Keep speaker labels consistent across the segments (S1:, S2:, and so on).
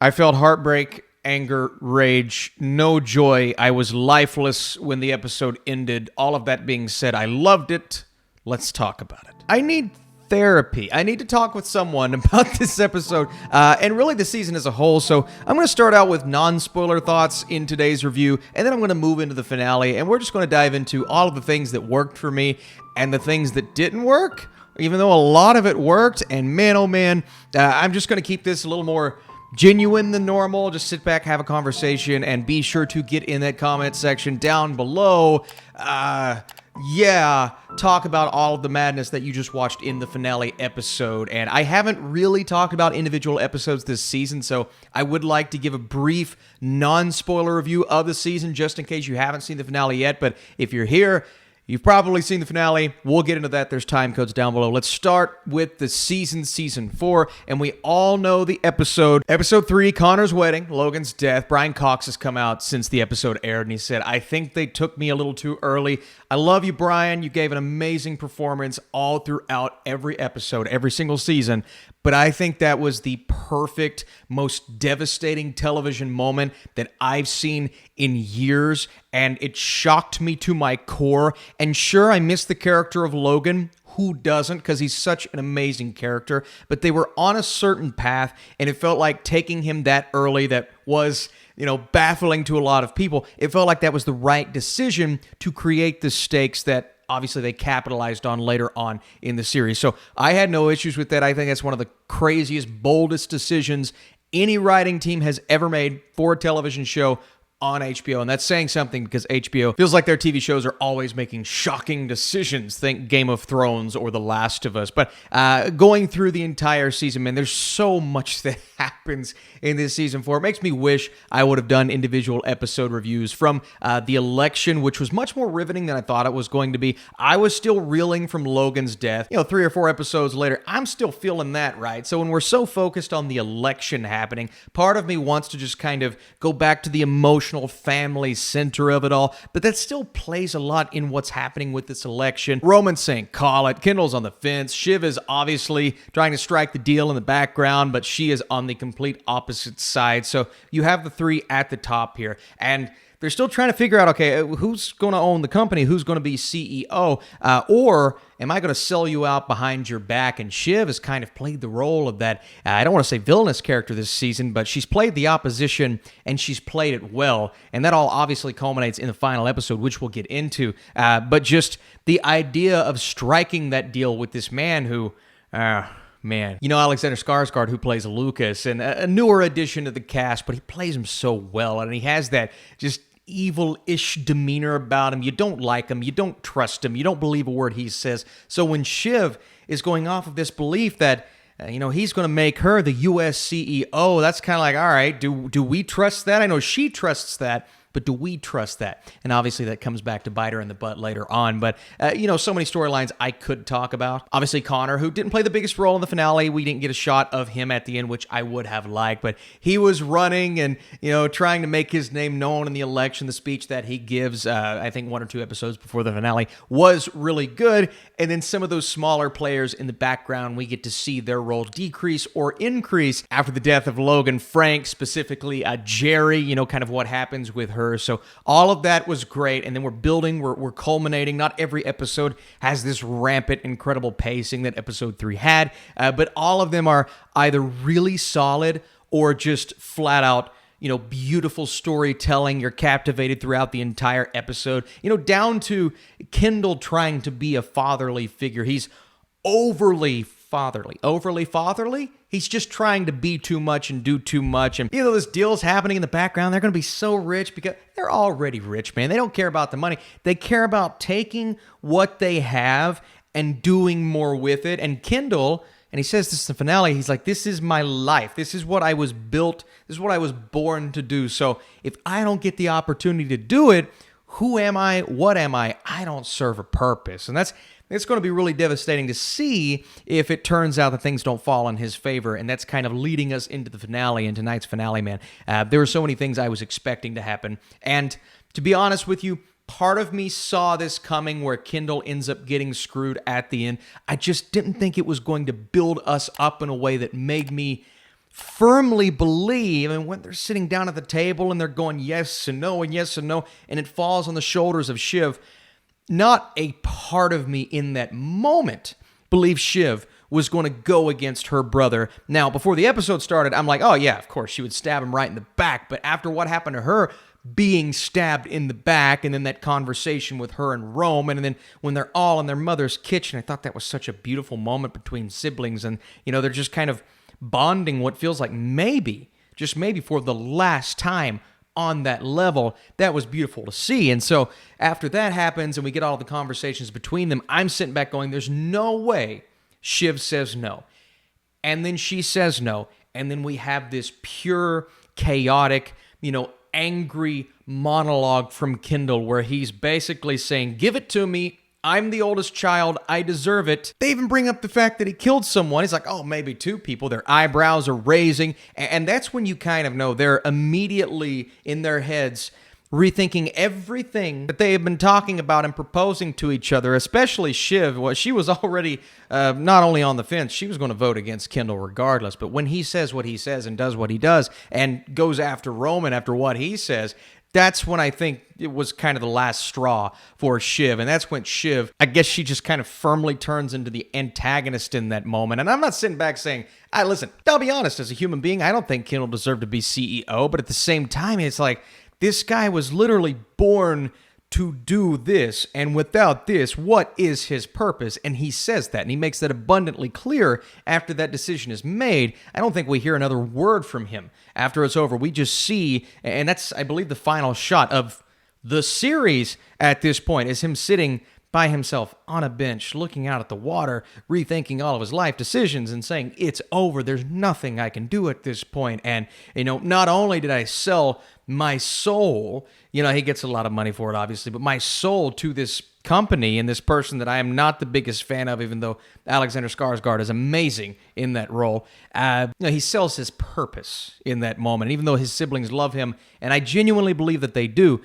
S1: I felt heartbreak, anger, rage, no joy. I was lifeless when the episode ended. All of that being said, I loved it. Let's talk about it. I need therapy. I need to talk with someone about this episode and really the season as a whole. So I'm going to start out with non-spoiler thoughts in today's review, and then I'm going to move into the finale, and we're just going to dive into all of the things that worked for me and the things that didn't work, even though a lot of it worked. And man, oh man, I'm just going to keep this a little more genuine than normal. Just sit back, have a conversation, and be sure to get in that comment section down below. Talk about all of the madness that you just watched in the finale episode. And I haven't really talked about individual episodes this season, so I would like to give a brief non-spoiler review of the season just in case you haven't seen the finale yet. But if you're here, you've probably seen the finale. We'll get into that. There's time codes down below. Let's start with the season 4, and we all know the episode. Episode 3, Connor's wedding, Logan's death. Brian Cox has come out since the episode aired, and he said, I think they took me a little too early. I love you, Brian. You gave an amazing performance all throughout every episode, every single season. But I think that was the perfect, most devastating television moment that I've seen in years, and it shocked me to my core. And sure, I miss the character of Logan. Who doesn't? Because he's such an amazing character. But they were on a certain path, and it felt like taking him that early that was, baffling to a lot of people. It felt like that was the right decision to create the stakes that obviously they capitalized on later on in the series. So I had no issues with that. I think that's one of the craziest, boldest decisions any writing team has ever made for a television show on HBO. And that's saying something because HBO feels like their TV shows are always making shocking decisions. Think Game of Thrones or The Last of Us. But going through the entire season, man, there's so much that happens in this season 4. It makes me wish I would have done individual episode reviews from the election, which was much more riveting than I thought it was going to be. I was still reeling from Logan's death. 3 or 4 episodes later, I'm still feeling that, right? So when we're so focused on the election happening, part of me wants to just kind of go back to the emotional family center of it all, but that still plays a lot in what's happening with this election. Roman's saying, call it. Kendall's on the fence. Shiv is obviously trying to strike the deal in the background, but she is on the complete opposite side. So you have the 3 at the top here, and they're still trying to figure out, okay, who's going to own the company? Who's going to be CEO? Or am I going to sell you out behind your back? And Shiv has kind of played the role of that, I don't want to say villainous character this season, but she's played the opposition, and she's played it well. And that all obviously culminates in the final episode, which we'll get into. But just the idea of striking that deal with this man who... Man, Alexander Skarsgård, who plays Lukas, and a newer addition to the cast, but he plays him so well, and he has that just evil-ish demeanor about him. You don't like him, you don't trust him, you don't believe a word he says. So when Shiv is going off of this belief that he's going to make her the U.S. CEO, that's kind of like, all right, do we trust that? I know she trusts that, but do we trust that? And obviously that comes back to bite her in the butt later on. But, so many storylines I could talk about. Obviously Connor, who didn't play the biggest role in the finale. We didn't get a shot of him at the end, which I would have liked. But he was running and, trying to make his name known in the election. The speech that he gives, I think 1 or 2 episodes before the finale, was really good. And then some of those smaller players in the background, we get to see their role decrease or increase after the death of Logan. Frank, specifically Jerry, kind of what happens with her. So all of that was great, and then we're building, we're culminating. Not every episode has this rampant, incredible pacing that episode 3 had, but all of them are either really solid or just flat out, beautiful storytelling. You're captivated throughout the entire episode, down to Kendall trying to be a fatherly figure. He's overly fatherly. He's just trying to be too much and do too much. And this deal's happening in the background, they're going to be so rich because they're already rich, man. They don't care about the money. They care about taking what they have and doing more with it. And Kendall, and he says this in the finale, he's like, this is my life. This is what I was built. This is what I was born to do. So if I don't get the opportunity to do it, who am I? What am I? I don't serve a purpose. And it's going to be really devastating to see if it turns out that things don't fall in his favor, and that's kind of leading us into the finale, and tonight's finale, man. There were so many things I was expecting to happen, and to be honest with you, part of me saw this coming where Kendall ends up getting screwed at the end. I just didn't think it was going to build us up in a way that made me firmly believe, and when they're sitting down at the table and they're going yes and no and yes and no, and it falls on the shoulders of Shiv, not a part of me in that moment believed Shiv was going to go against her brother. Now, before the episode started, I'm like, oh yeah, of course, she would stab him right in the back. But after what happened to her being stabbed in the back, and then that conversation with her and Roman, and then when they're all in their mother's kitchen, I thought that was such a beautiful moment between siblings. And, they're just kind of bonding what feels like maybe, just maybe for the last time on that level. That was beautiful to see. And so after that happens and we get all the conversations between them, I'm sitting back going, there's no way Shiv says no. And then she says no. And then we have this pure, chaotic, angry monologue from Kendall where he's basically saying, give it to me. I'm the oldest child. I deserve it. They even bring up the fact that he killed someone. He's like, oh, maybe two people. Their eyebrows are raising. And that's when you kind of know they're immediately in their heads rethinking everything that they have been talking about and proposing to each other, especially Shiv. Well, she was already not only on the fence, she was going to vote against Kendall regardless. But when he says what he says and does what he does and goes after Roman after what he says, that's when I think it was kind of the last straw for Shiv. And that's when Shiv, I guess she just kind of firmly turns into the antagonist in that moment. And I'm not sitting back saying, listen, I'll be honest, as a human being, I don't think Kendall deserved to be CEO. But at the same time, it's like, this guy was literally born to do this, and without this, what is his purpose? And he says that, and he makes that abundantly clear after that decision is made. I don't think we hear another word from him after it's over. We just see, and that's, I believe, the final shot of the series at this point, is him sitting by himself on a bench, looking out at the water, rethinking all of his life decisions and saying, it's over. There's nothing I can do at this point. And, not only did I sell my soul, he gets a lot of money for it, obviously, but my soul to this company and this person that I am not the biggest fan of, even though Alexander Skarsgård is amazing in that role. He sells his purpose in that moment. Even though his siblings love him, and I genuinely believe that they do,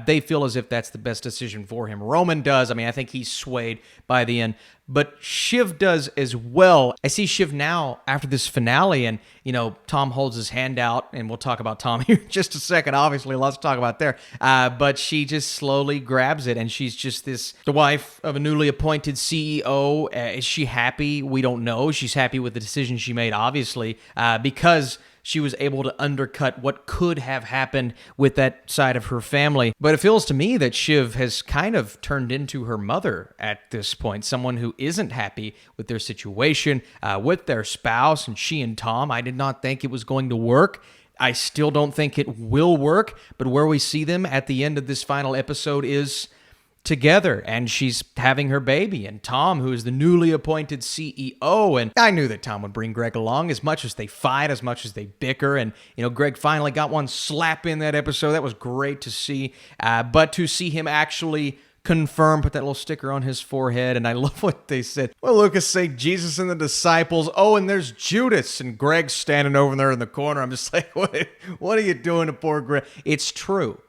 S1: they feel as if that's the best decision for him. Roman does. I think he's swayed by the end. But Shiv does as well. I see Shiv now after this finale, and, Tom holds his hand out, and we'll talk about Tom here in just a second. Obviously, lots to talk about there. But she just slowly grabs it, and she's just the wife of a newly appointed CEO. Is she happy? We don't know. She's happy with the decision she made, obviously, because she was able to undercut what could have happened with that side of her family. But it feels to me that Shiv has kind of turned into her mother at this point, someone who isn't happy with their situation, with their spouse, and she and Tom. I did not think it was going to work. I still don't think it will work, but where we see them at the end of this final episode is together, and she's having her baby, and Tom, who is the newly appointed CEO, and I knew that Tom would bring Greg along, as much as they fight, as much as they bicker, and Greg finally got one slap in that episode. That was great to see, but to see him actually confirm, put that little sticker on his forehead, and I love what they said. Well, Lucas say Jesus and the disciples. Oh, and there's Judas, and Greg's standing over there in the corner. I'm just like, what are you doing to poor Greg? It's true.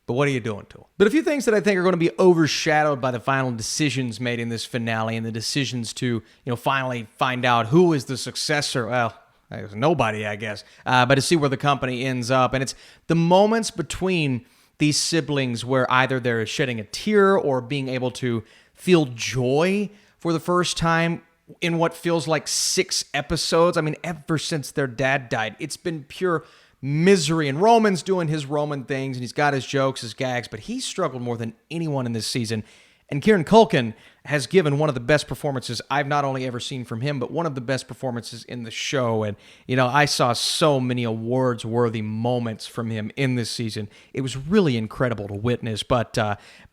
S1: But what are you doing to him? But a few things that I think are going to be overshadowed by the final decisions made in this finale and the decisions to, finally find out who is the successor. Well, there's nobody, I guess. But to see where the company ends up. And it's the moments between these siblings where either they're shedding a tear or being able to feel joy for the first time in what feels like 6 episodes. Ever since their dad died, it's been pure misery, and Roman's doing his Roman things, and he's got his jokes, his gags, but he's struggled more than anyone in this season. And Kieran Culkin has given one of the best performances I've not only ever seen from him, but one of the best performances in the show. And, I saw so many awards-worthy moments from him in this season. It was really incredible to witness. But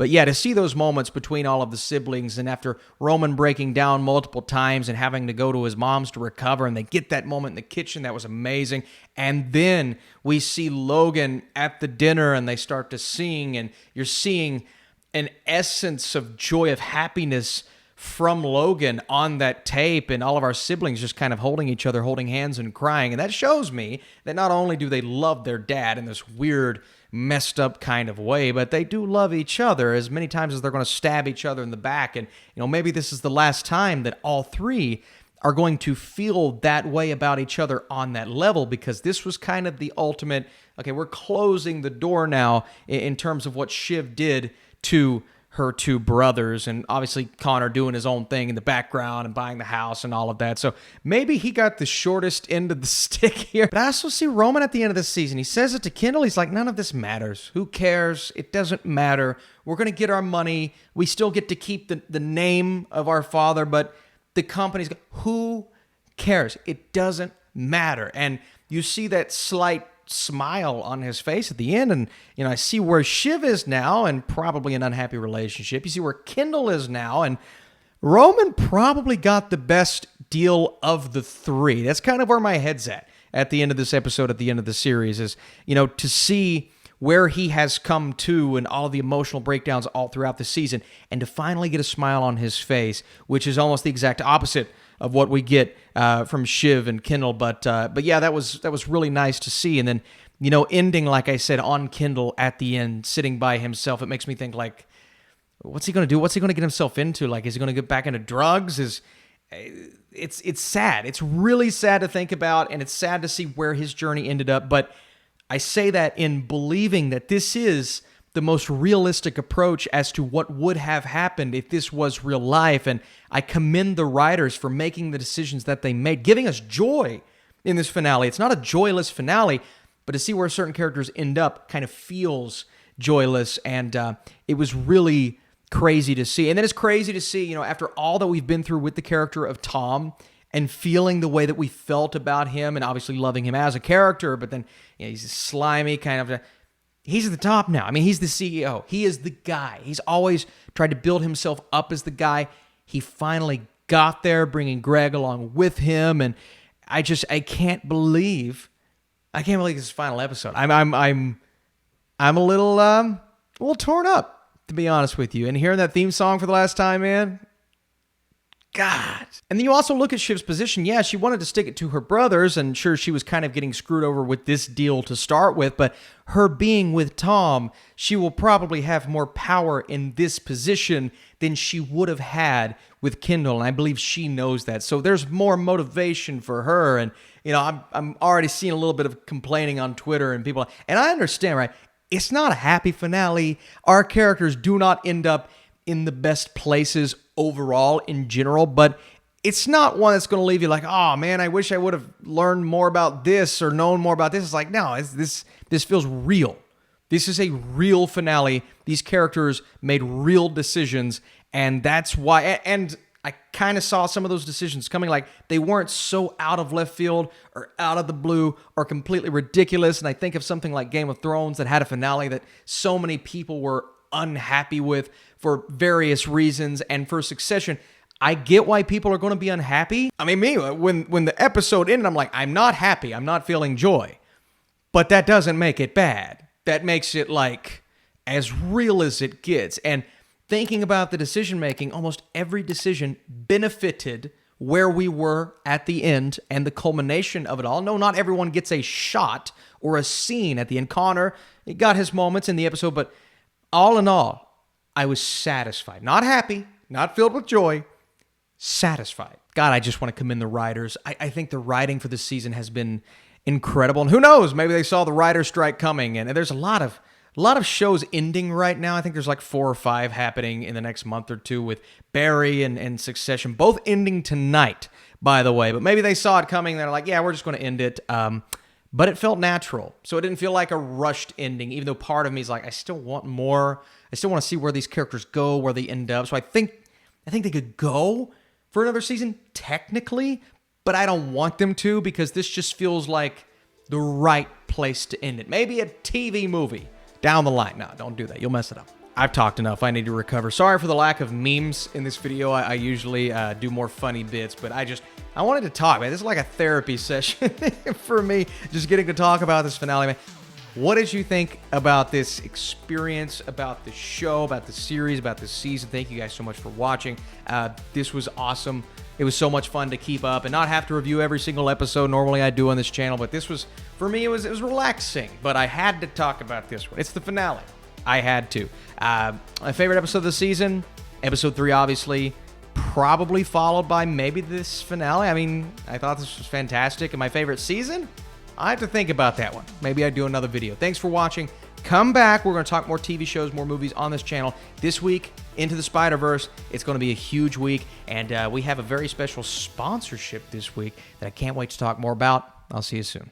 S1: yeah, to see those moments between all of the siblings, and after Roman breaking down multiple times and having to go to his mom's to recover, and they get that moment in the kitchen, that was amazing. And then we see Logan at the dinner, and they start to sing, and you're seeing an essence of joy, of happiness from Logan on that tape, and all of our siblings just kind of holding each other, holding hands and crying. And that shows me that not only do they love their dad in this weird, messed up kind of way, but they do love each other as many times as they're going to stab each other in the back. And, maybe this is the last time that all three are going to feel that way about each other on that level, because this was kind of the ultimate, okay, we're closing the door now in terms of what Shiv did to her two brothers, and obviously Connor doing his own thing in the background and buying the house and all of that. So maybe he got the shortest end of the stick here. But I also see Roman at the end of the season. He says it to Kendall. He's like, none of this matters. Who cares? It doesn't matter. We're going to get our money. We still get to keep the name of our father, but the company's, who cares? It doesn't matter. And you see that slight smile on his face at the end, and I see where Shiv is now, and probably an unhappy relationship. You see where Kendall is now, and Roman probably got the best deal of the three. That's kind of where my head's at the end of this episode, at the end of the series, is to see where he has come to and all the emotional breakdowns all throughout the season, and to finally get a smile on his face, which is almost the exact opposite of what we get from Shiv and Kendall. But yeah, that was really nice to see. And then, ending, like I said, on Kendall at the end, sitting by himself, it makes me think, like, what's he going to do? What's he going to get himself into? Like, is he going to get back into drugs? It's sad. It's really sad to think about, and it's sad to see where his journey ended up. But I say that in believing that this is the most realistic approach as to what would have happened if this was real life. And I commend the writers for making the decisions that they made, giving us joy in this finale. It's not a joyless finale, but to see where certain characters end up kind of feels joyless. And it was really crazy to see. And then it's crazy to see, after all that we've been through with the character of Tom, and feeling the way that we felt about him, and obviously loving him as a character, but then he's a slimy kind of... He's at the top now. I mean, he's the CEO. He is the guy. He's always tried to build himself up as the guy. He finally got there, bringing Greg along with him, and I can't believe this is the final episode. I'm a little torn up, to be honest with you. And hearing that theme song for the last time, man, God. And then you also look at Shiv's position. Yeah, she wanted to stick it to her brothers, and sure, she was kind of getting screwed over with this deal to start with, but her being with Tom, she will probably have more power in this position than she would have had with Kendall, and I believe she knows that. So there's more motivation for her, and I'm already seeing a little bit of complaining on Twitter, and people, and I understand, right? It's not a happy finale. Our characters do not end up in the best places overall in general, but it's not one that's going to leave you like, oh man, I wish I would have learned more about this or known more about this. It's like, no, this feels real. This is a real finale. These characters made real decisions, and that's why, and I kind of saw some of those decisions coming, like they weren't so out of left field or out of the blue or completely ridiculous. And I think of something like Game of Thrones that had a finale that so many people were unhappy with for various reasons, and for Succession, I get why people are going to be unhappy. I mean, me, when the episode ended, I'm like, I'm not happy. I'm not feeling joy. But that doesn't make it bad. That makes it like as real as it gets. And thinking about the decision making, almost every decision benefited where we were at the end and the culmination of it all. No, not everyone gets a shot or a scene at the end. Connor, he got his moments in the episode, but all in all, I was satisfied. Not happy, not filled with joy, satisfied. God, I just want to commend the writers. I think the writing for this season has been incredible. And who knows, maybe they saw the writer's strike coming. And there's a lot of shows ending right now. I think there's like 4 or 5 happening in the next month or two, with Barry and Succession, both ending tonight, by the way. But maybe they saw it coming. They're like, yeah, we're just going to end it. But it felt natural. So it didn't feel like a rushed ending, even though part of me is like, I still want more. I still want to see where these characters go, where they end up. So I think they could go for another season, technically, but I don't want them to, because this just feels like the right place to end it. Maybe a TV movie down the line. No, don't do that. You'll mess it up. I've talked enough. I need to recover. Sorry for the lack of memes in this video. I usually do more funny bits, but I wanted to talk, man. This is like a therapy session for me, just getting to talk about this finale, man. What did you think about this experience, about the show, about the series, about the season? Thank you guys so much for watching. This was awesome. It was so much fun to keep up and not have to review every single episode normally I do on this channel, but this was, for me, it was relaxing, but I had to talk about this one. It's the finale. I had to. My favorite episode of the season, episode 3, obviously. probably followed by maybe this finale. I mean, I thought this was fantastic. And my favorite season? I have to think about that one. Maybe I'd do another video. Thanks for watching. Come back. We're going to talk more TV shows, more movies on this channel. This week, Into the Spider-Verse. It's going to be a huge week. And we have a very special sponsorship this week that I can't wait to talk more about. I'll see you soon.